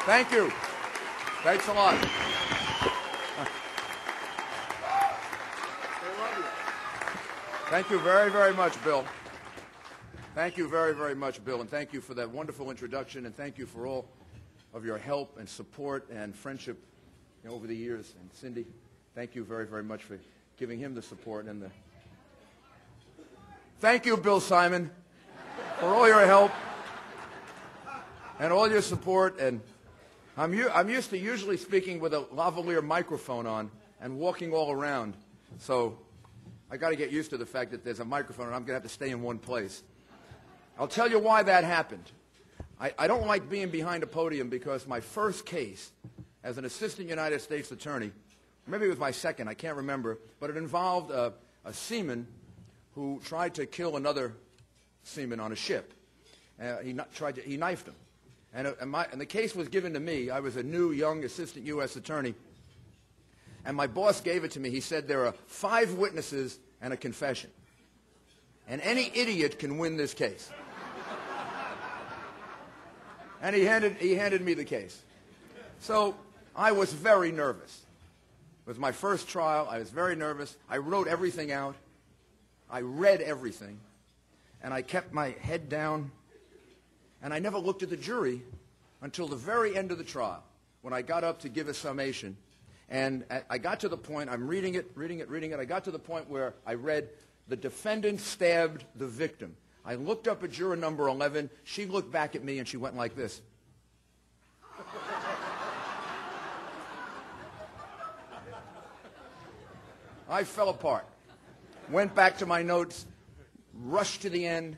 Thank you. Thanks a lot. Thank you very, very much, Bill. Thank you very, very much, Bill, and thank you for that wonderful introduction, and thank you for all of your help and support and friendship over the years. And Cindy, thank you very, very much for giving him the support and the. Thank you, Bill Simon, for all your help and all your support. And I'm used to usually speaking with a lavalier microphone on and walking all around. So I got to get used to the fact that there's a microphone and I'm going to have to stay in one place. I'll tell you why that happened. I don't like being behind a podium because my first case as an assistant United States attorney, maybe it was my second, I can't remember, but it involved a seaman who tried to kill another seaman on a ship. He knifed him. And the case was given to me. I was a new, young assistant U.S. attorney. And my boss gave it to me. He said there are 5 witnesses and a confession. And any idiot can win this case. And he handed me the case. So I was very nervous. It was my first trial. I was very nervous. I wrote everything out. I read everything. And I kept my head down. And I never looked at the jury until the very end of the trial, when I got up to give a summation. And I got to the point, I'm reading it. I got to the point where I read, the defendant stabbed the victim. I looked up at juror number 11. She looked back at me and she went like this. I fell apart. Went back to my notes, rushed to the end,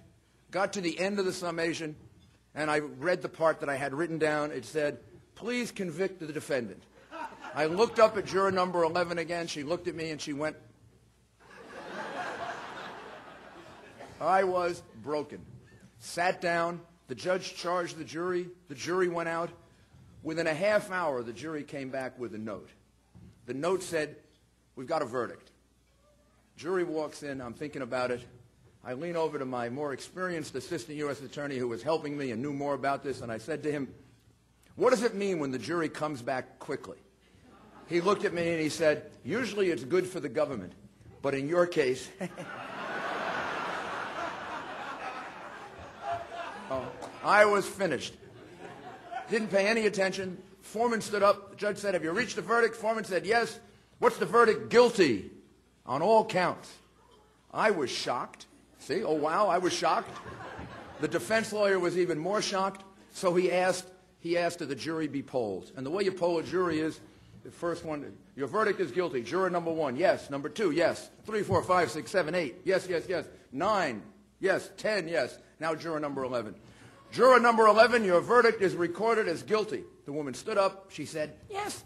got to the end of the summation, and I read the part that I had written down. It said, please convict the defendant. I looked up at juror number 11 again. She looked at me and she went. I was broken. Sat down. The judge charged the jury. The jury went out. Within a half hour, the jury came back with a note. The note said, we've got a verdict. Jury walks in. I'm thinking about it. I lean over to my more experienced assistant U.S. attorney who was helping me and knew more about this, and I said to him, what does it mean when the jury comes back quickly? He looked at me and he said, usually it's good for the government, but in your case... I was finished. Didn't pay any attention. Foreman stood up. The judge said, have you reached a verdict? Foreman said, yes. What's the verdict? Guilty on all counts. I was shocked. See? Oh, wow, I was shocked. The defense lawyer was even more shocked. So he asked that the jury be polled. And the way you poll a jury is, the first one, your verdict is guilty. Juror number 1, yes. Number 2, yes. 3, 4, 5, 6, 7, 8, yes, yes, yes. 9, yes. 10, yes. Now juror number 11. Juror number 11, your verdict is recorded as guilty. The woman stood up. She said, yes.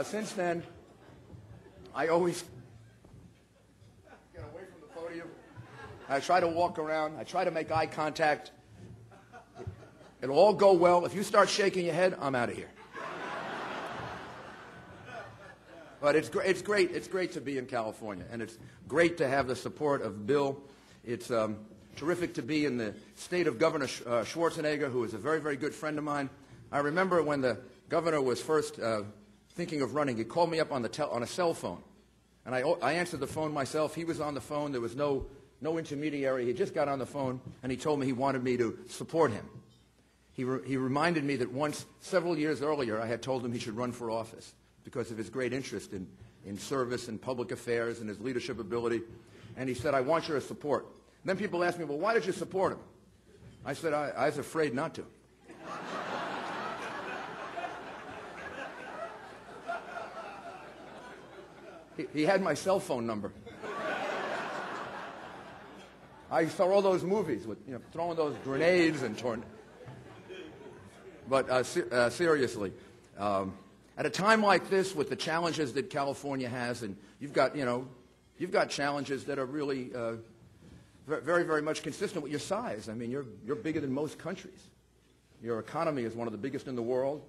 Since then, I always get away from the podium. I try to walk around. I try to make eye contact. It'll all go well. If you start shaking your head, I'm out of here. But it's great. It's great to be in California, and it's great to have the support of Bill. It's terrific to be in the state of Governor Schwarzenegger, who is a very, very good friend of mine. I remember when the governor was first thinking of running, he called me up on a cell phone, and I answered the phone myself. He was on the phone. There was no intermediary. He just got on the phone, and he told me he wanted me to support him. He reminded me that once, several years earlier, I had told him he should run for office because of his great interest in service and public affairs and his leadership ability. And he said, I want your support. And then people asked me, well, why did you support him? I said, I was afraid not to. He had my cell phone number. I saw all those movies with throwing those grenades and torn. But seriously, at a time like this, with the challenges that California has, and you've got challenges that are really very, very much consistent with your size. I mean, you're bigger than most countries. Your economy is one of the biggest in the world.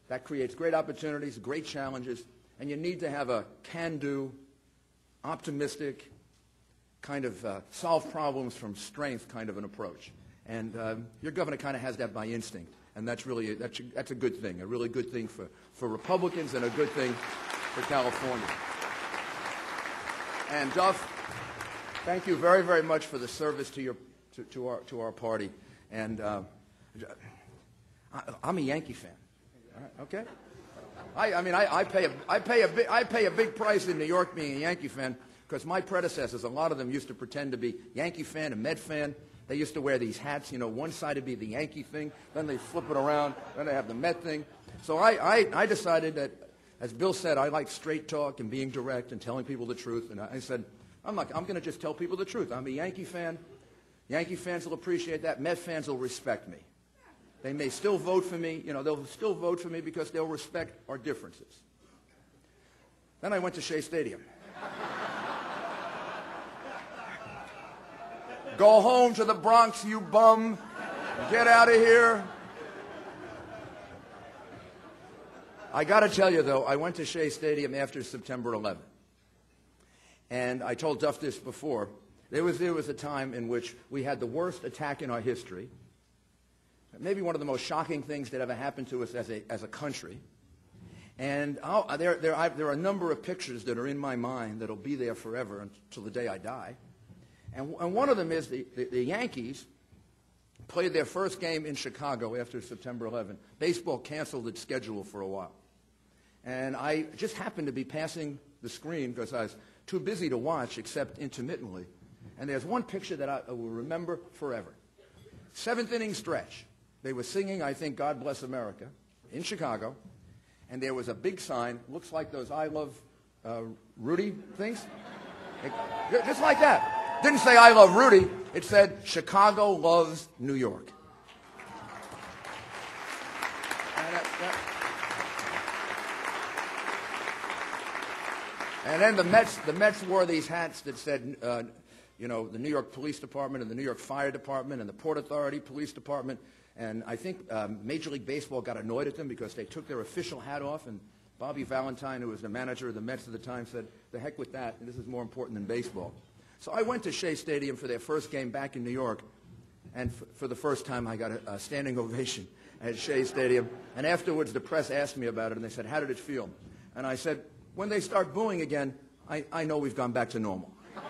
That creates great opportunities, great challenges, and you need to have a can-do, optimistic, kind of solve problems from strength kind of an approach. And your governor kind of has that by instinct, and that's really that's a good thing, a really good thing for Republicans and a good thing for California. And Duff, thank you very, very much for the service to our party. And I'm a Yankee fan. All right, okay. I pay a big price in New York being a Yankee fan because my predecessors, a lot of them used to pretend to be Yankee fan and Met fan. They used to wear these hats. You know, one side would be the Yankee thing, then they flip it around, then they have the Met thing. So I decided that, as Bill said, I like straight talk and being direct and telling people the truth. And I said, I'm going to just tell people the truth. I'm a Yankee fan. Yankee fans will appreciate that. Met fans will respect me. They may still vote for me. You know, they'll still vote for me because they'll respect our differences. Then I went to Shea Stadium. Go home to the Bronx, you bum. Get out of here. I got to tell you, though, I went to Shea Stadium after September 11th. And I told Duff this before. There was a time in which we had the worst attack in our history. Maybe one of the most shocking things that ever happened to us as a country. And there are a number of pictures that are in my mind that will be there forever until the day I die. And one of them is the Yankees played their first game in Chicago after September 11. Baseball canceled its schedule for a while. And I just happened to be passing the screen because I was too busy to watch except intermittently. And there's one picture that I will remember forever. Seventh inning stretch. They were singing, I think, God Bless America in Chicago. And there was a big sign, looks like those I Love Rudy things. Just like that. Didn't say I love Rudy. It said Chicago loves New York. And then the Mets wore these hats that said, you know, the New York Police Department and the New York Fire Department and the Port Authority Police Department. And I think Major League Baseball got annoyed at them because they took their official hat off. And Bobby Valentine, who was the manager of the Mets at the time, said, the heck with that. This is more important than baseball. So I went to Shea Stadium for their first game back in New York, and for the first time I got a standing ovation at Shea Stadium. And afterwards the press asked me about it, and they said, how did it feel? And I said, when they start booing again, I know we've gone back to normal. Of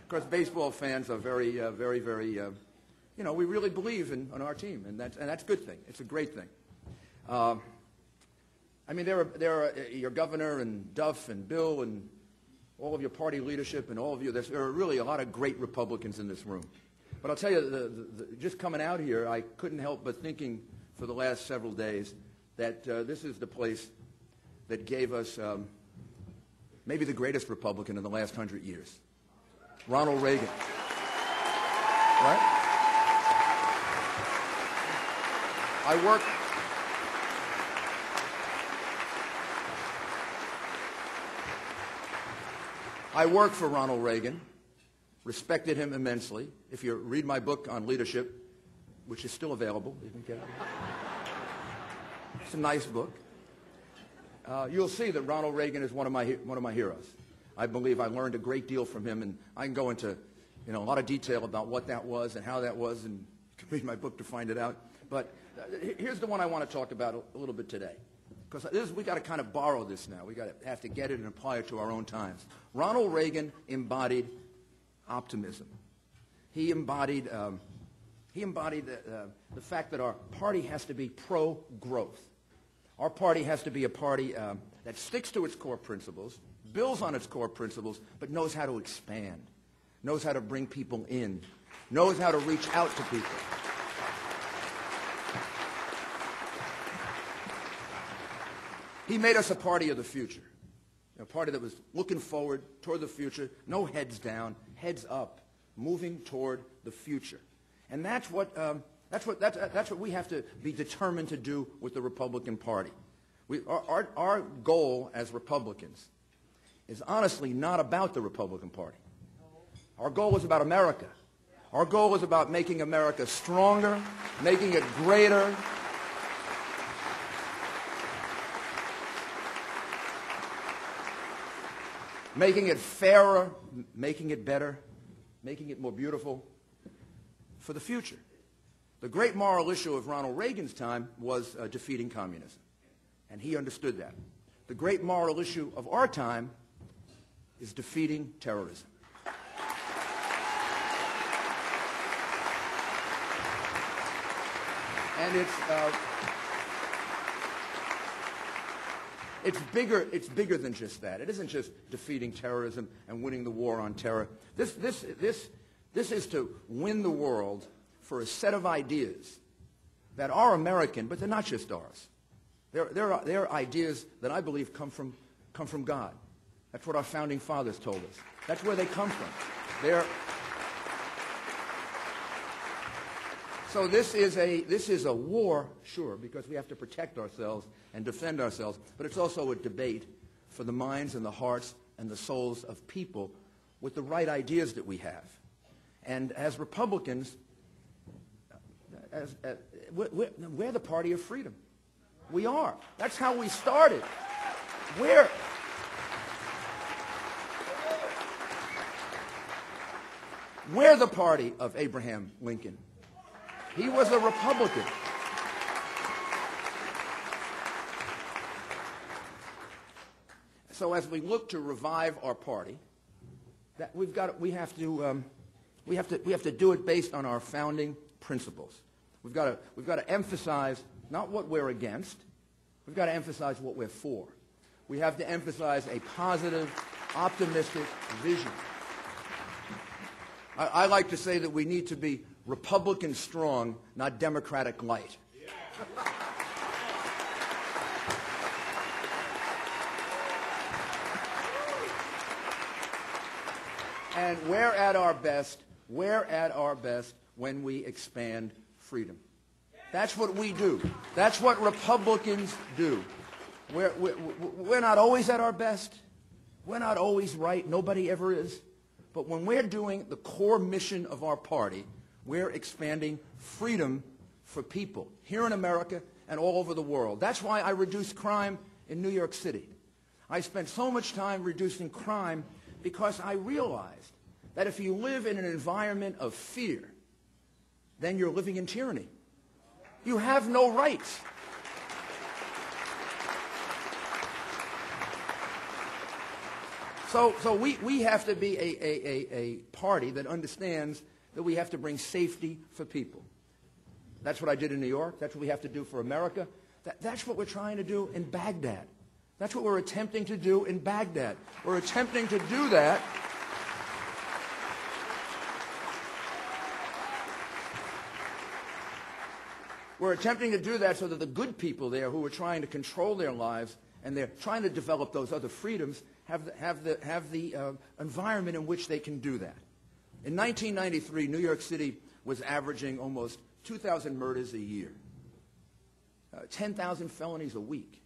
course, baseball fans are very, you know, we really believe in our team, and that's a good thing. It's a great thing. I mean, there are your governor and Duff and Bill and all of your party leadership and all of you. There are really a lot of great Republicans in this room. But I'll tell you, just coming out here, I couldn't help but thinking for the last several days that this is the place that gave us maybe the greatest Republican in the last 100 years, Ronald Reagan. Right? I worked for Ronald Reagan, respected him immensely. If you read my book on leadership, which is still available, you can get it. It's a nice book. You'll see that Ronald Reagan is one of my heroes. I believe I learned a great deal from him, and I can go into a lot of detail about what that was and how that was, and you can read my book to find it out. But here's the one I want to talk about a little bit today. Because we got to kind of borrow this now. We have to get it and apply it to our own times. Ronald Reagan embodied optimism. He embodied the fact that our party has to be pro-growth. Our party has to be a party that sticks to its core principles, builds on its core principles, but knows how to expand, knows how to bring people in, knows how to reach out to people. He made us a party of the future, a party that was looking forward toward the future, no heads down, heads up, moving toward the future. And that's what we have to be determined to do with the Republican Party. Our goal as Republicans is honestly not about the Republican Party. Our goal is about America. Our goal is about making America stronger, making it greater. making it fairer, making it better, making it more beautiful for the future. The great moral issue of Ronald Reagan's time was defeating communism, and he understood that. The great moral issue of our time is defeating terrorism. And it's bigger than just that. It isn't just defeating terrorism and winning the war on terror. This is to win the world for a set of ideas that are American, but they're not just ours. They're ideas that I believe come from God. That's what our founding fathers told us. That's where they come from. So this is a war, sure, because we have to protect ourselves and defend ourselves, but it's also a debate for the minds and the hearts and the souls of people with the right ideas that we have. And as Republicans, we're the party of freedom. We are. That's how we started. We're the party of Abraham Lincoln. He was a Republican. So as we look to revive our party, we have to do it based on our founding principles. We've got to emphasize not what we're against. We've got to emphasize what we're for. We have to emphasize a positive, optimistic vision. I like to say that we need to be Republican strong, not Democratic light. And we're at our best when we expand freedom. That's what we do. That's what Republicans do. We're not always at our best. We're not always right. Nobody ever is. But when we're doing the core mission of our party, we're expanding freedom for people here in America and all over the world. That's why I reduced crime in New York City. I spent so much time reducing crime because I realized that if you live in an environment of fear, then you're living in tyranny. You have no rights. So we have to be a party that understands that we have to bring safety for people. That's what I did in New York. That's what we have to do for America. That's what we're trying to do in Baghdad. That's what we're attempting to do in Baghdad. We're attempting to do that. We're attempting to do that so that the good people there who are trying to control their lives and they're trying to develop those other freedoms have the environment in which they can do that. In 1993, New York City was averaging almost 2,000 murders a year, 10,000 felonies a week.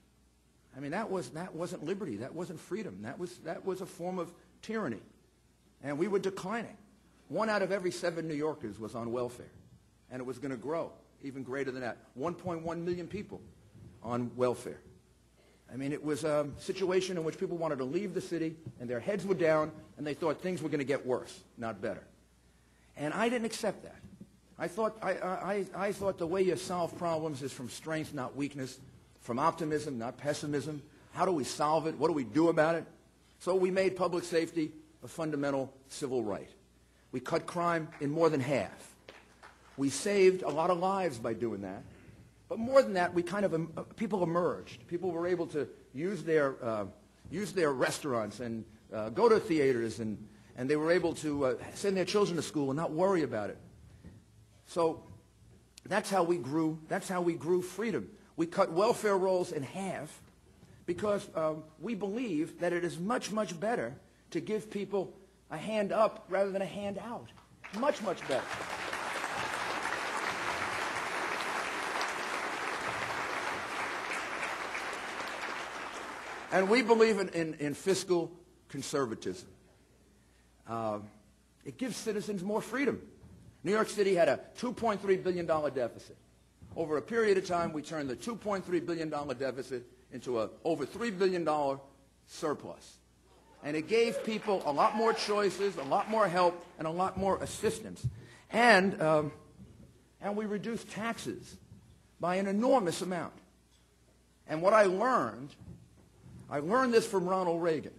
I mean, that wasn't liberty. That wasn't freedom. That was a form of tyranny. And we were declining. 1 out of every 7 New Yorkers was on welfare. And it was going to grow even greater than that. 1.1 million people on welfare. I mean, it was a situation in which people wanted to leave the city, and their heads were down, and they thought things were going to get worse, not better. And I didn't accept that. I thought the way you solve problems is from strength, not weakness, from optimism, not pessimism. How do we solve it? What do we do about it? So we made public safety a fundamental civil right. We cut crime in more than half. We saved a lot of lives by doing that. But more than that, we people emerged. People were able to use their restaurants and go to theaters, and they were able to send their children to school and not worry about it. So that's how we grew. That's how we grew freedom. We cut welfare rolls in half because we believe that it is much, much better to give people a hand up rather than a hand out. Much, much better. And we believe in fiscal conservatism. It gives citizens more freedom. New York City had a $2.3 billion deficit. Over a period of time, we turned the $2.3 billion deficit into a over $3 billion surplus. And it gave people a lot more choices, a lot more help, and a lot more assistance. And we reduced taxes by an enormous amount. And what I learned this from Ronald Reagan,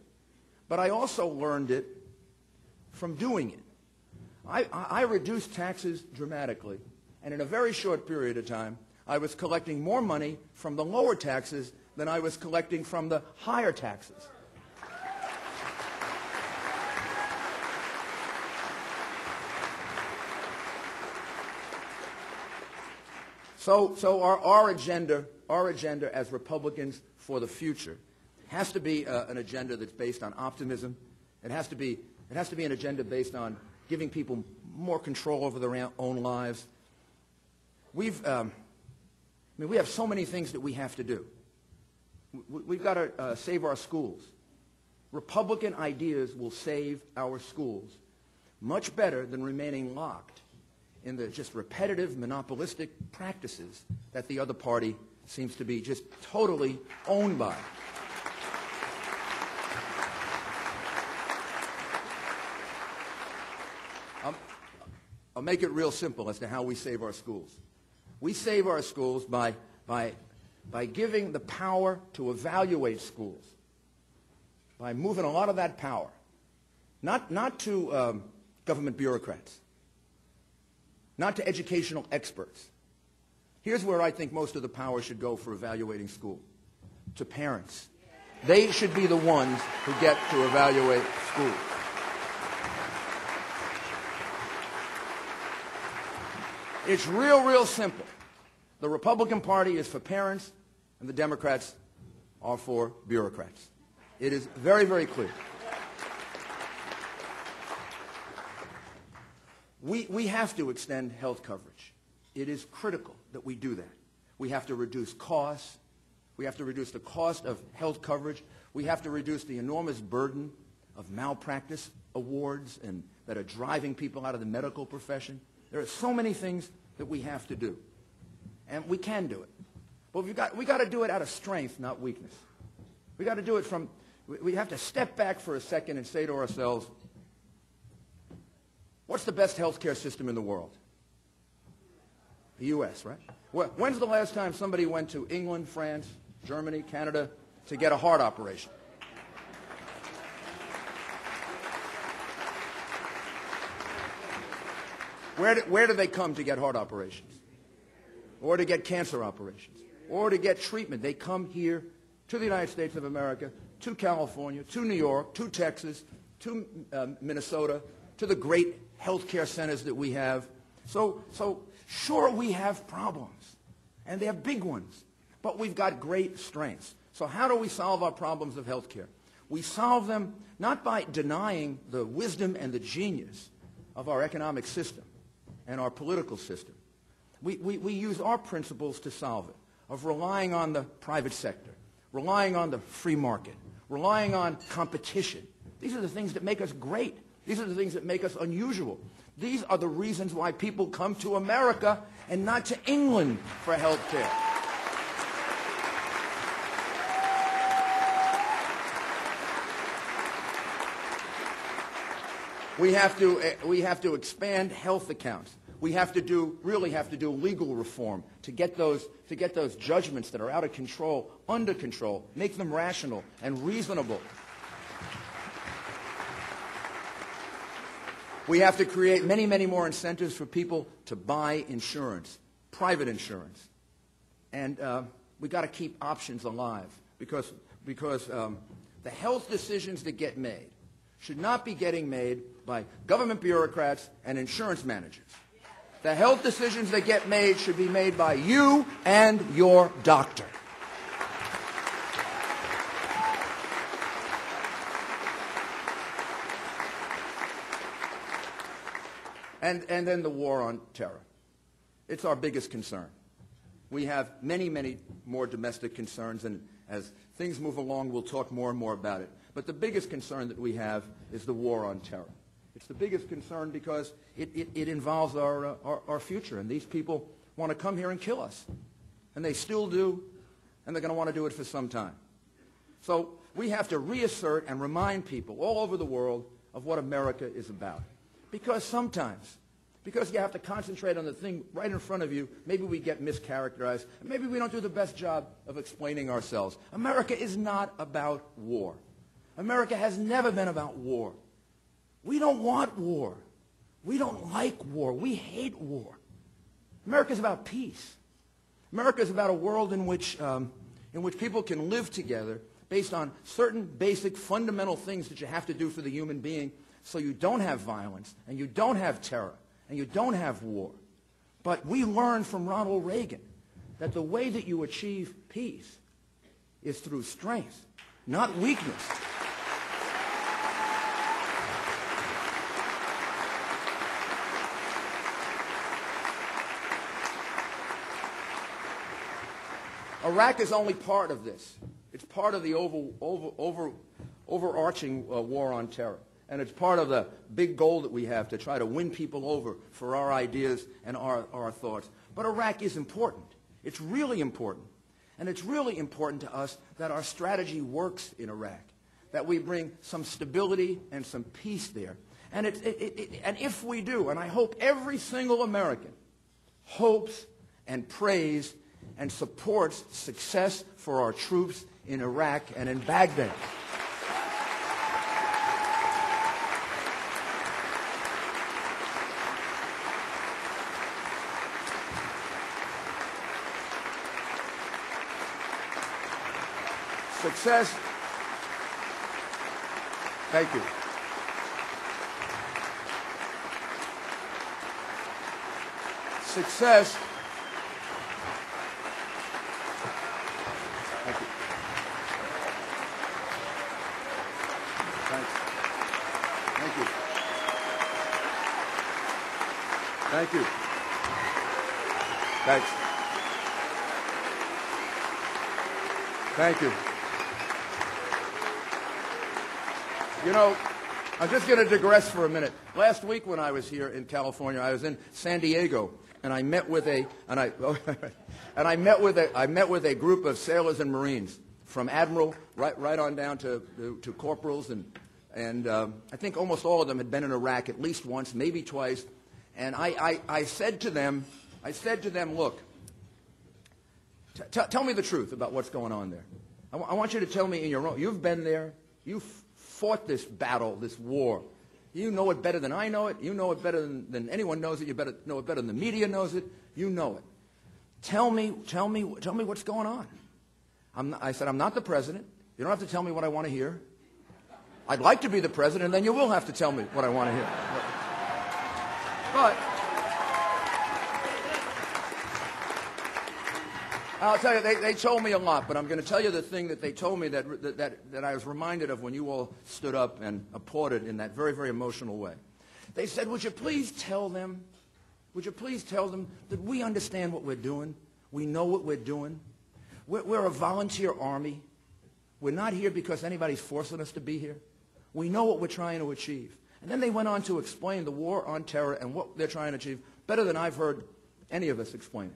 but I also learned it from doing it. I reduced taxes dramatically, and in a very short period of time, I was collecting more money from the lower taxes than I was collecting from the higher taxes. So our agenda as Republicans for the future has to be an agenda that's based on optimism. It has to be an agenda based on giving people more control over their own lives. We have so many things that we have to do. We've got to save our schools. Republican ideas will save our schools much better than remaining locked in the just repetitive, monopolistic practices that the other party seems to be just totally owned by. I'll make it real simple as to how we save our schools. We save our schools by giving the power to evaluate schools, by moving a lot of that power, not to government bureaucrats, not to educational experts. Here's where I think most of the power should go for evaluating school: to parents. They should be the ones who get to evaluate schools. It's real simple. The Republican Party is for parents, and the Democrats are for bureaucrats. It is very clear. We have to extend health coverage. It is critical that we do that. We have to reduce costs. We have to reduce the cost of health coverage. We have to reduce the enormous burden of malpractice awards and that are driving people out of the medical profession. There are so many things that we have to do, and we can do it. But we got to do it out of strength, not weakness. We got to do it from. We have to step back for a second and say to ourselves, what's the best healthcare system in the world? The U.S., right? When's the last time somebody went to England, France, Germany, Canada to get a heart operation? Where do they come to get heart operations? Or to get cancer operations? Or to get treatment? They come here to the United States of America, to California, to New York, to Texas, to Minnesota, to the great healthcare centers that we have. So sure, we have problems, and they're big ones, but we've got great strengths. So how do we solve our problems of healthcare? We solve them not by denying the wisdom and the genius of our economic system and our political system. We use our principles to solve it, of relying on the private sector, relying on the free market, relying on competition. These are the things that make us great. These are the things that make us unusual. These are the reasons why people come to America and not to England for health care. We have to expand health accounts. We really have to do legal reform to get those judgments that are out of control under control, make them rational and reasonable. We have to create many more incentives for people to buy insurance, private insurance, and we got to keep options alive because the health decisions that get made should not be getting made by government bureaucrats and insurance managers. The health decisions that get made should be made by you and your doctor. And then the war on terror. It's our biggest concern. We have many more domestic concerns, and as things move along, we'll talk more and more about it. But the biggest concern that we have is the war on terror. It's the biggest concern because it involves our future, and these people want to come here and kill us. And they still do, and they're going to want to do it for some time. So we have to reassert and remind people all over the world of what America is about. Because sometimes, because you have to concentrate on the thing right in front of you, maybe we get mischaracterized, and maybe we don't do the best job of explaining ourselves. America is not about war. America has never been about war. We don't want war. We don't like war. We hate war. America is about peace. America is about a world in which people can live together based on certain basic fundamental things that you have to do for the human being so you don't have violence and you don't have terror and you don't have war. But we learned from Ronald Reagan that the way that you achieve peace is through strength, not weakness. Iraq is only part of this. It's part of the overarching war on terror. And it's part of the big goal that we have to try to win people over for our ideas and our thoughts. But Iraq is important. It's really important. And it's really important to us that our strategy works in Iraq, that we bring some stability and some peace there. And if we do, and I hope every single American hopes and prays and supports success for our troops in Iraq and in Baghdad. Success. Thank you. Success. Thank you. Thanks. Thank you. Thank you. Thanks. Thank you. You know, I'm just going to digress for a minute. Last week when I was here in California, I was in San Diego, and I met with a group of sailors and Marines, from admiral right on down to corporals, and I think almost all of them had been in Iraq at least once, maybe twice. And I said to them, look, tell me the truth about what's going on there. I want you to tell me in your own. You've been there. You've fought this battle, this war. You know it better than I know it. You know it better than anyone knows it. You know it better than the media knows it. You know it. Tell me what's going on. I said, I'm not the president. You don't have to tell me what I want to hear. I'd like to be the president, and then you will have to tell me what I want to hear. But I'll tell you, they told me a lot, but I'm going to tell you the thing that they told me that I was reminded of when you all stood up and applauded in that very, very emotional way. They said, would you please tell them that we understand what we're doing, we know what we're doing, we're a volunteer army, we're not here because anybody's forcing us to be here, we know what we're trying to achieve. And then they went on to explain the war on terror and what they're trying to achieve better than I've heard any of us explain it.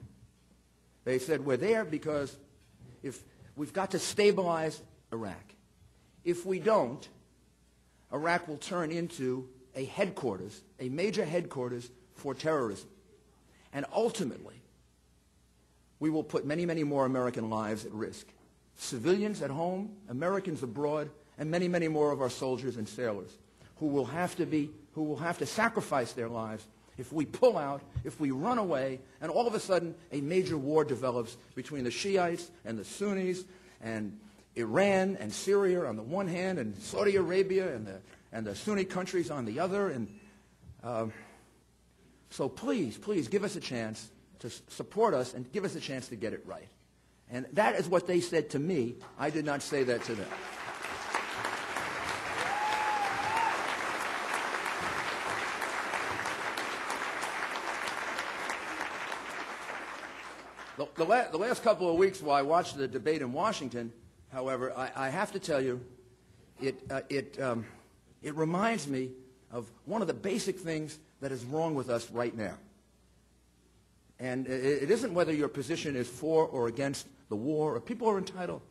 They said, we're there because if we've got to stabilize Iraq. If we don't, Iraq will turn into a headquarters, a major headquarters for terrorism. And ultimately, we will put many, many more American lives at risk. Civilians at home, Americans abroad, and many, many more of our soldiers and sailors who will have to sacrifice their lives if we pull out, if we run away, and all of a sudden a major war develops between the Shiites and the Sunnis and Iran and Syria on the one hand and Saudi Arabia and the Sunni countries on the other. And so please, please give us a chance to support us and give us a chance to get it right. And that is what they said to me. I did not say that to them. The last couple of weeks while I watched the debate in Washington, however, I have to tell you, it reminds me of one of the basic things that is wrong with us right now. And it isn't whether your position is for or against the war. People are entitled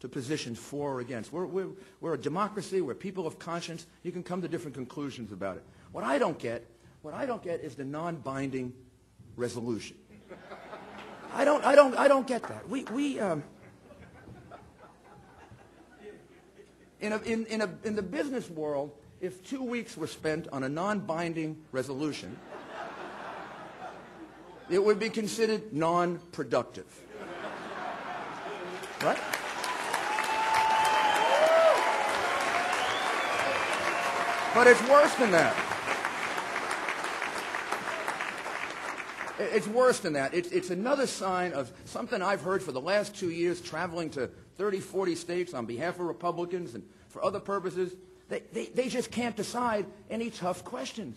to positions for or against. We're a democracy. We're people of conscience. You can come to different conclusions about it. What I don't get is the non-binding resolution. I don't get that. In the business world, if 2 weeks were spent on a non-binding resolution, it would be considered non-productive. Right? But it's worse than that. It's worse than that. It's another sign of something I've heard for the last 2 years traveling to 30, 40 states on behalf of Republicans and for other purposes. They just can't decide any tough questions.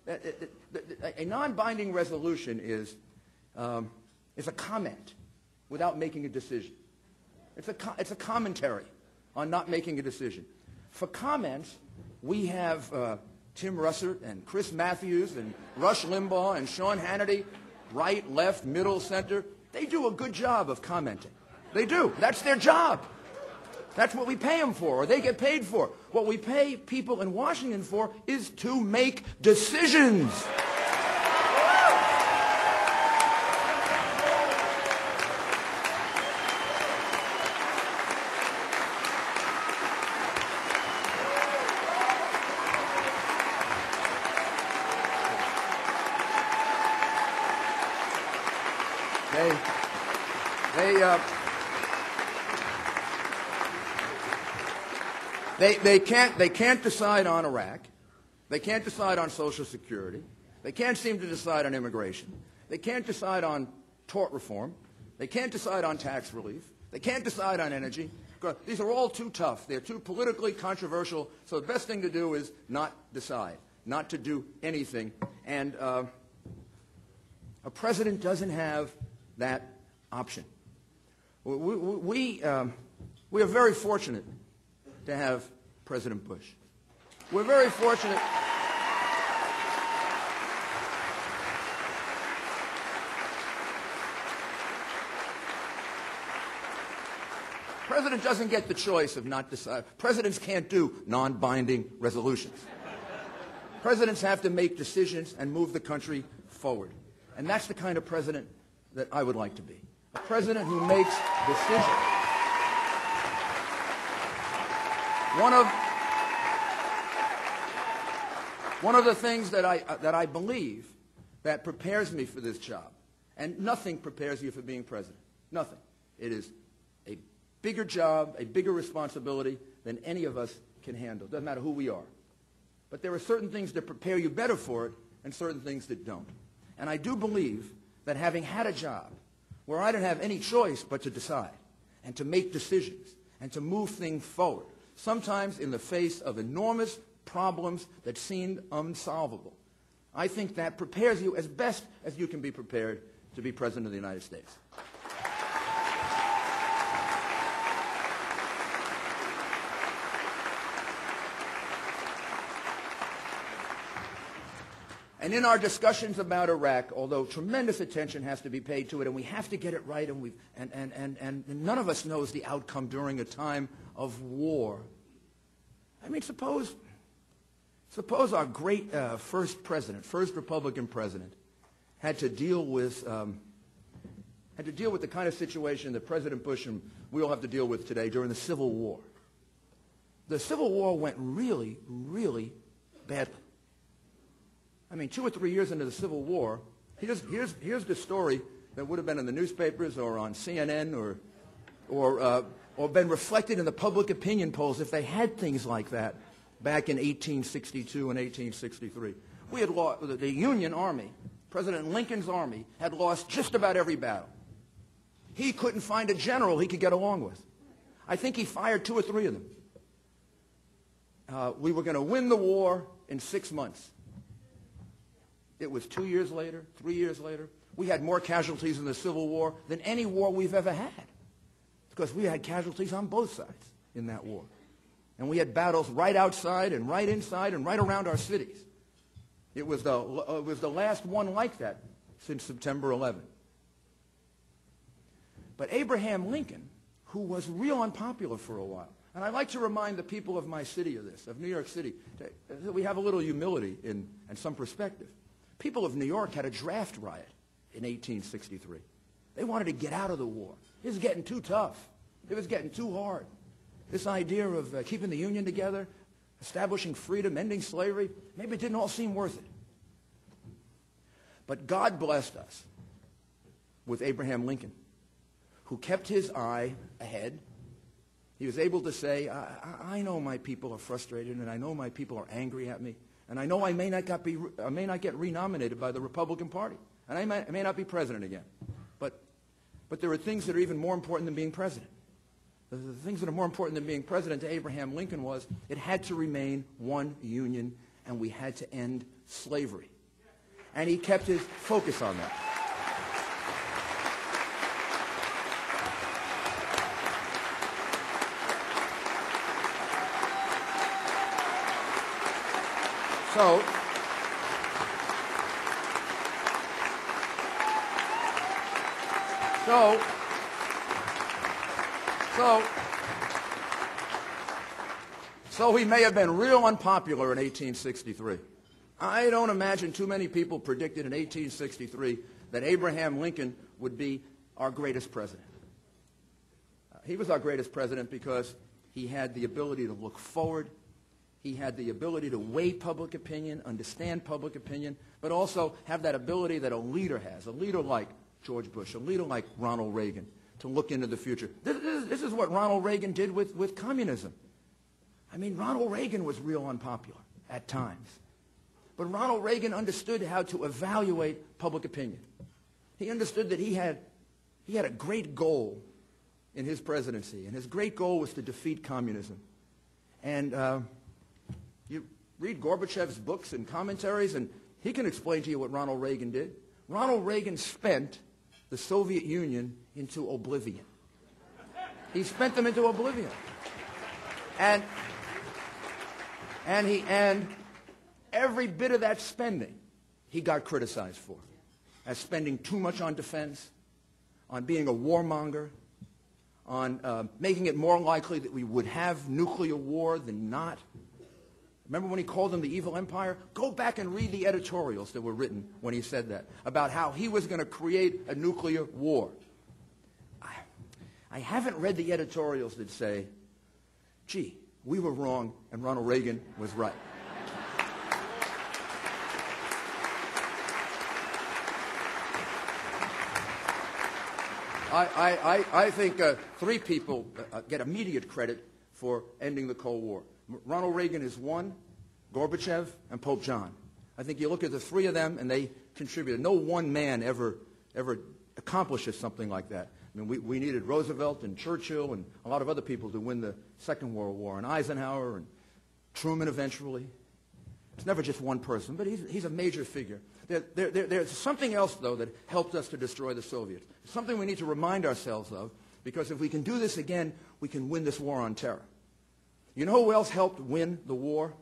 A non-binding resolution is a comment without making a decision. It's a commentary on not making a decision. For comments, we have Tim Russert and Chris Matthews and Rush Limbaugh and Sean Hannity, right, left, middle, center. They do a good job of commenting. They do. That's their job. That's what we pay them for, or they get paid for. What we pay people in Washington for is to make decisions. They can't decide on Iraq. They can't decide on Social Security. They can't seem to decide on immigration. They can't decide on tort reform. They can't decide on tax relief. They can't decide on energy. These are all too tough. They're too politically controversial. So the best thing to do is not decide, not to do anything. And a president doesn't have that option. We are very fortunate to have President Bush. We're very fortunate. President doesn't get the choice of not deciding. Presidents can't do non-binding resolutions. Presidents have to make decisions and move the country forward. And that's the kind of president that I would like to be. A president who makes decisions. One of the things that I believe that prepares me for this job, and nothing prepares you for being president. Nothing. It is a bigger job, a bigger responsibility than any of us can handle. Doesn't matter who we are. But there are certain things that prepare you better for it and certain things that don't. And I do believe that having had a job where I didn't have any choice but to decide and to make decisions and to move things forward, sometimes in the face of enormous problems that seemed unsolvable, I think that prepares you as best as you can be prepared to be President of the United States. And in our discussions about Iraq, although tremendous attention has to be paid to it, and we have to get it right, and none of us knows the outcome during a time of war. I mean, suppose our great first Republican president, had to deal with the kind of situation that President Bush and we all have to deal with today during the Civil War. The Civil War went really, really badly. I mean, 2 or 3 years into the Civil War, here's the story that would have been in the newspapers or on CNN or been reflected in the public opinion polls if they had things like that back in 1862 and 1863. We had lost, the Union Army, President Lincoln's army, had lost just about every battle. He couldn't find a general he could get along with. I think he fired 2 or 3 of them. We were going to win the war in 6 months. It was 2 years later, 3 years later. We had more casualties in the Civil War than any war we've ever had, because we had casualties on both sides in that war. And we had battles right outside and right inside and right around our cities. It was the last one like that since September 11. But Abraham Lincoln, who was real unpopular for a while. And I like to remind the people of my city of this, of New York City, that we have a little humility and some perspective. People of New York had a draft riot in 1863. They wanted to get out of the war. It was getting too tough. It was getting too hard. This idea of keeping the Union together, establishing freedom, ending slavery, maybe it didn't all seem worth it. But God blessed us with Abraham Lincoln, who kept his eye ahead. He was able to say, I know my people are frustrated, and I know my people are angry at me, and I know I may not get renominated by the Republican Party, and I may not be president again. But there are things that are even more important than being president. The things that are more important than being president to Abraham Lincoln was it had to remain one union, and we had to end slavery. And he kept his focus on that. So he may have been real unpopular in 1863. I don't imagine too many people predicted in 1863 that Abraham Lincoln would be our greatest president. He was our greatest president because he had the ability to look forward. He had the ability to weigh public opinion, understand public opinion, but also have that ability that a leader has, a leader like George Bush, a leader like Ronald Reagan, to look into the future. This is what Ronald Reagan did with communism. I mean, Ronald Reagan was real unpopular at times. But Ronald Reagan understood how to evaluate public opinion. He understood that he had a great goal in his presidency, and his great goal was to defeat communism. And you read Gorbachev's books and commentaries, and he can explain to you what Ronald Reagan did. Ronald Reagan spent the Soviet Union into oblivion. He spent them into oblivion. And every bit of that spending he got criticized for, as spending too much on defense, on being a warmonger, on making it more likely that we would have nuclear war than not. Remember when he called them the evil empire? Go back and read the editorials that were written when he said that, about how he was going to create a nuclear war. I haven't read the editorials that say, gee, we were wrong and Ronald Reagan was right. I think three people get immediate credit for ending the Cold War. Ronald Reagan is one, Gorbachev, and Pope John. I think you look at the three of them, and they contributed. No one man ever accomplishes something like that. I mean, we needed Roosevelt and Churchill and a lot of other people to win the Second World War, and Eisenhower and Truman eventually. It's never just one person, but he's a major figure. There's something else, though, that helped us to destroy the Soviets. It's something we need to remind ourselves of, because if we can do this again, we can win this war on terror. You know who else helped win the war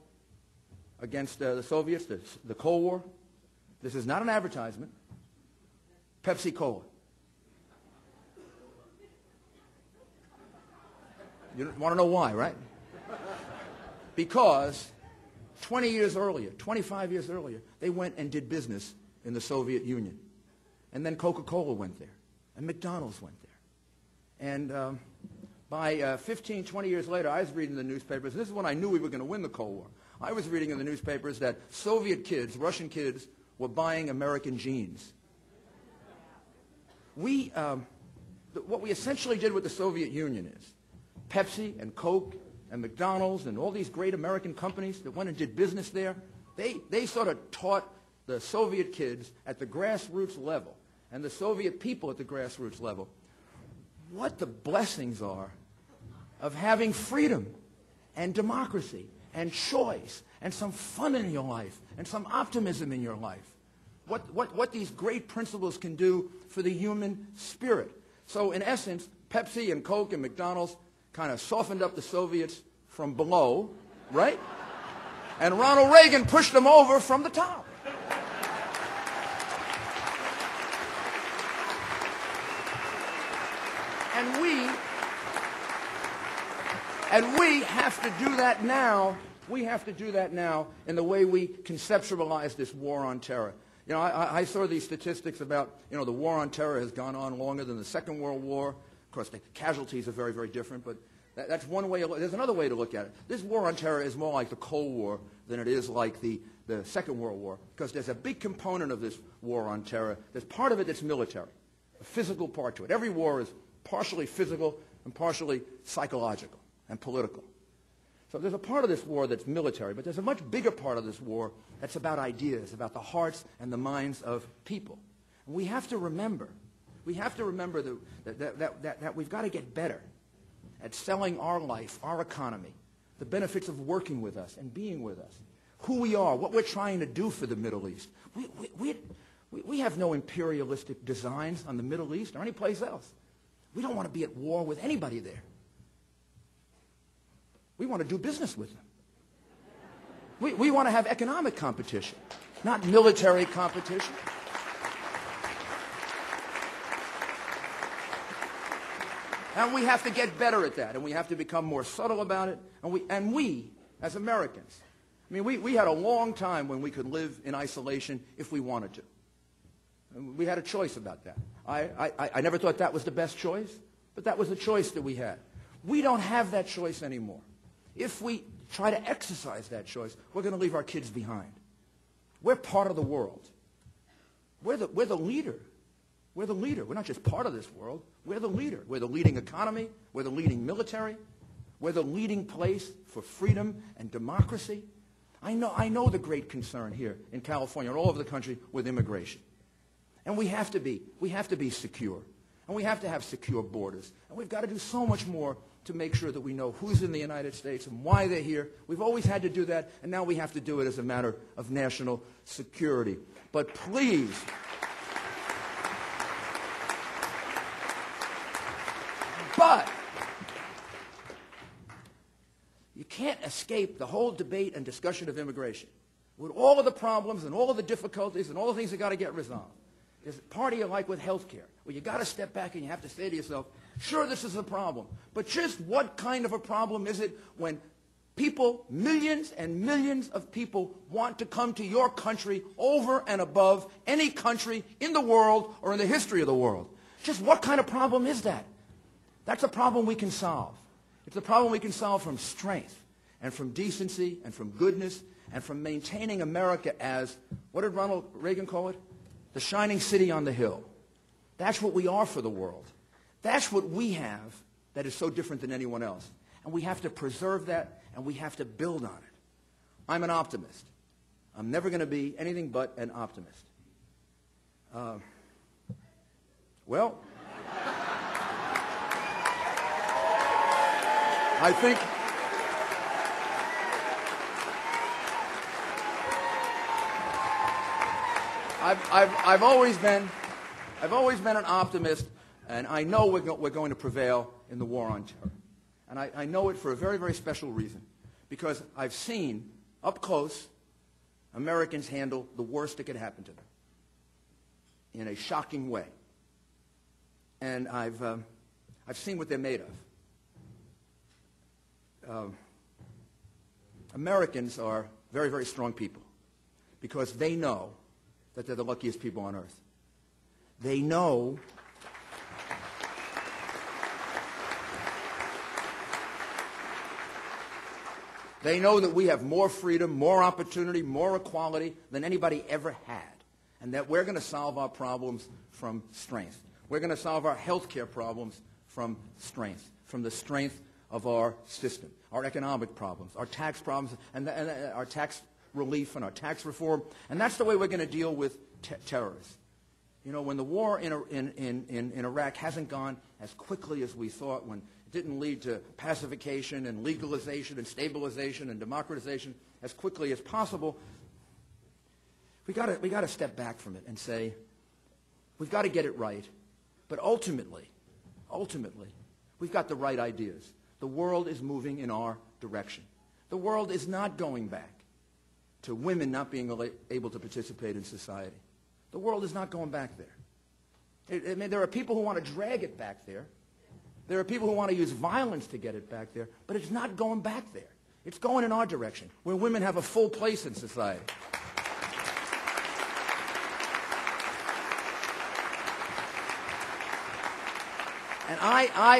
against the Soviets, the Cold War? This is not an advertisement. Pepsi Cola. You want to know why, right? Because 20 years earlier, 25 years earlier, they went and did business in the Soviet Union. And then Coca-Cola went there, and McDonald's went there. And by 15, 20 years later, I was reading the newspapers, and this is when I knew we were going to win the Cold War. I was reading in the newspapers that Soviet kids, Russian kids, were buying American jeans. What we essentially did with the Soviet Union is Pepsi and Coke and McDonald's and all these great American companies that went and did business there, they sort of taught the Soviet kids at the grassroots level and the Soviet people at the grassroots level what the blessings are of having freedom and democracy and choice and some fun in your life and some optimism in your life. What these great principles can do for the human spirit. So in essence, Pepsi and Coke and McDonald's kind of softened up the Soviets from below, right? And Ronald Reagan pushed them over from the top. And we have to do that now. We have to do that now in the way we conceptualize this war on terror. You know, I saw these statistics about, you know, the war on terror has gone on longer than the Second World War. Of course, the casualties are very, very different, but that's one way. There's another way to look at it. This war on terror is more like the Cold War than it is like the Second World War, because there's a big component of this war on terror. There's part of it that's military, a physical part to it. Every war is partially physical and partially psychological and political. So there's a part of this war that's military, but there's a much bigger part of this war that's about ideas, about the hearts and the minds of people. And we have to remember that we've got to get better at selling our life, our economy, the benefits of working with us and being with us, who we are, what we're trying to do for the Middle East. We have no imperialistic designs on the Middle East or any place else. We don't want to be at war with anybody there. We want to do business with them. We want to have economic competition, not military competition. And we have to get better at that, and we have to become more subtle about it. And we as Americans, I mean, we had a long time when we could live in isolation if we wanted to. And we had a choice about that. I never thought that was the best choice, but that was the choice that we had. We don't have that choice anymore. If we try to exercise that choice, we're going to leave our kids behind. We're part of the world. We're the leader. We're the leader. We're not just part of this world. We're the leader. We're the leading economy. We're the leading military. We're the leading place for freedom and democracy. I know the great concern here in California and all over the country with immigration. And we have to be secure. And we have to have secure borders. And we've got to do so much more to make sure that we know who's in the United States and why they're here. We've always had to do that, and now we have to do it as a matter of national security. But please, you can't escape the whole debate and discussion of immigration. With all of the problems and all of the difficulties and all the things that got to get resolved. There's a part of you like with health care, where you got to step back and you have to say to yourself, sure, this is a problem, but just what kind of a problem is it when people, millions and millions of people, want to come to your country over and above any country in the world or in the history of the world? Just what kind of problem is that? That's a problem we can solve. It's a problem we can solve from strength and from decency and from goodness and from maintaining America as, what did Ronald Reagan call it? The shining city on the hill. That's what we are for the world. That's what we have that is so different than anyone else. And we have to preserve that, and we have to build on it. I'm an optimist. I'm never going to be anything but an optimist. Well, I think I've always been an optimist, and I know we're going to prevail in the war on terror. And I know it for a very, very special reason, because I've seen up close Americans handle the worst that could happen to them in a shocking way. And I've seen what they're made of. Americans are very, very strong people because they know that they're the luckiest people on earth. They know that we have more freedom, more opportunity, more equality than anybody ever had, and that we're going to solve our problems from strength. We're going to solve our health care problems from strength, from the strength of our system, our economic problems, our tax problems, and our tax relief and our tax reform, and that's the way we're going to deal with terrorists. You know, when the war in Iraq hasn't gone as quickly as we thought, when it didn't lead to pacification and legalization and stabilization and democratization as quickly as possible, we got to step back from it and say, we've got to get it right, but ultimately, we've got the right ideas. The world is moving in our direction. The world is not going back to women not being able to participate in society. The world is not going back there. I mean, there are people who want to drag it back there, There are people who want to use violence to get it back there, but it's not going back there. It's going in our direction, where women have a full place in society. And I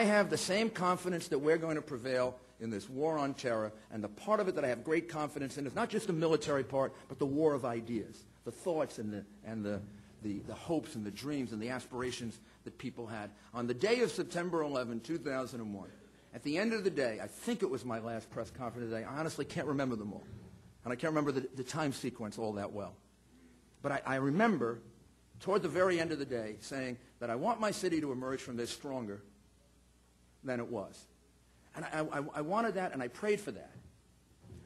have the same confidence that we're going to prevail in this war on terror, and the part of it that I have great confidence in is not just the military part, but the war of ideas, the thoughts and the hopes and the dreams and the aspirations that people had. On the day of September 11, 2001, at the end of the day, I think it was my last press conference today. I honestly can't remember them all, and I can't remember the time sequence all that well. But I remember, toward the very end of the day, saying that I want my city to emerge from this stronger than it was. And I wanted that, and I prayed for that,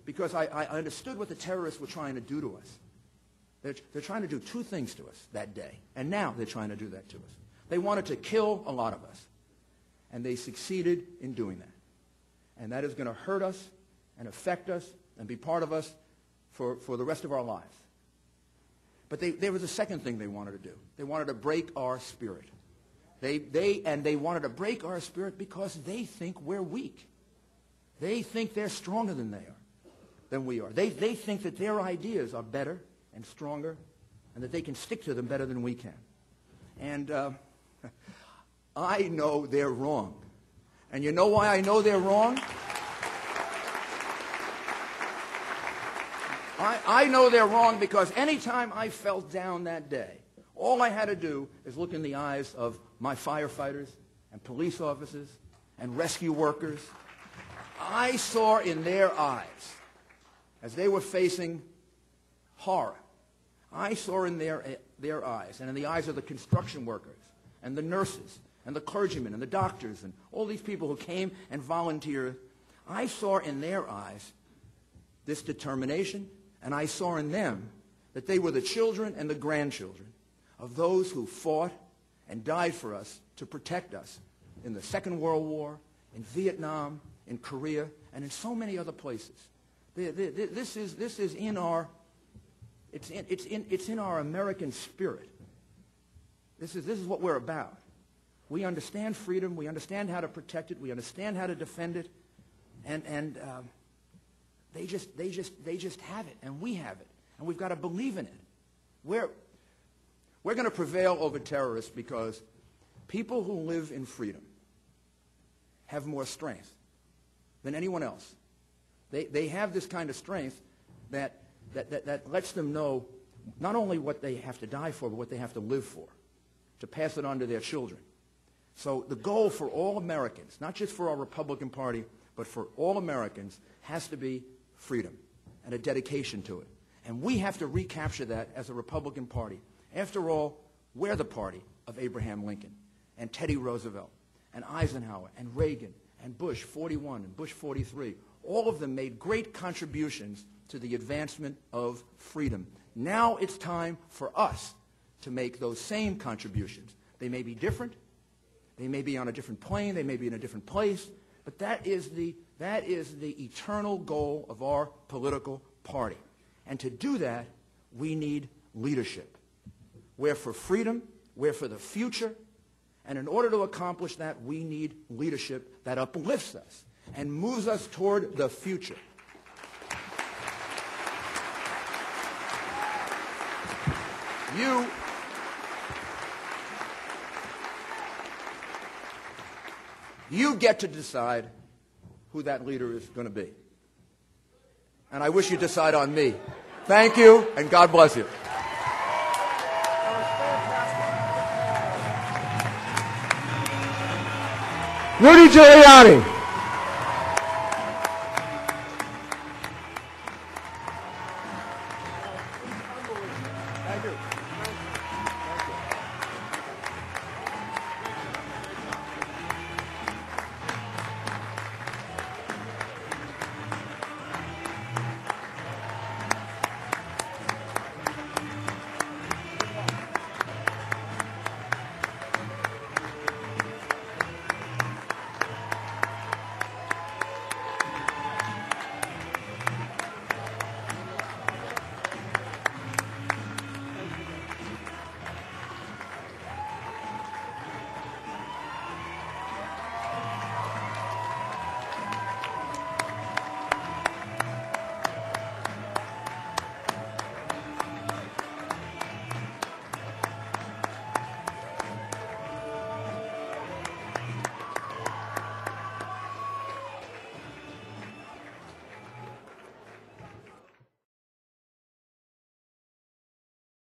because I understood what the terrorists were trying to do to us. They're trying to do two things to us that day, and now they're trying to do that to us. They wanted to kill a lot of us, and they succeeded in doing that. And that is going to hurt us and affect us and be part of us for the rest of our lives. But there was a second thing they wanted to do. They wanted to break our spirit. They wanted to break our spirit because they think we're weak. They think they're stronger than we are. They think that their ideas are better and stronger, and that they can stick to them better than we can. And I know they're wrong. And you know why I know they're wrong? I know they're wrong because anytime I felt down that day, all I had to do is look in the eyes of my firefighters and police officers and rescue workers. I saw in their eyes, as they were facing horror, I saw in their eyes and in the eyes of the construction workers and the nurses and the clergymen and the doctors and all these people who came and volunteered, I saw in their eyes this determination, and I saw in them that they were the children and the grandchildren of those who fought and died for us to protect us in the Second World War, in Vietnam, in Korea, and in so many other places. This is in our it's in our American spirit. This is what we're about. We understand freedom. We understand how to protect it. We understand how to defend it, and they just have it, and we have it, and we've got to believe in it. We're going to prevail over terrorists because people who live in freedom have more strength than anyone else. They have this kind of strength that lets them know not only what they have to die for, but what they have to live for, to pass it on to their children. So the goal for all Americans, not just for our Republican Party, but for all Americans, has to be freedom and a dedication to it. And we have to recapture that as a Republican Party. After all, we're the party of Abraham Lincoln and Teddy Roosevelt and Eisenhower and Reagan and Bush 41 and Bush 43. All of them made great contributions to the advancement of freedom. Now it's time for us to make those same contributions. They may be different. They may be on a different plane. They may be in a different place. But that is the eternal goal of our political party. And to do that, we need leadership. We're for freedom. We're for the future. And in order to accomplish that, we need leadership that uplifts us and moves us toward the future. You get to decide who that leader is going to be. And I wish you'd decide on me. Thank you, and God bless you. Rudy Giuliani.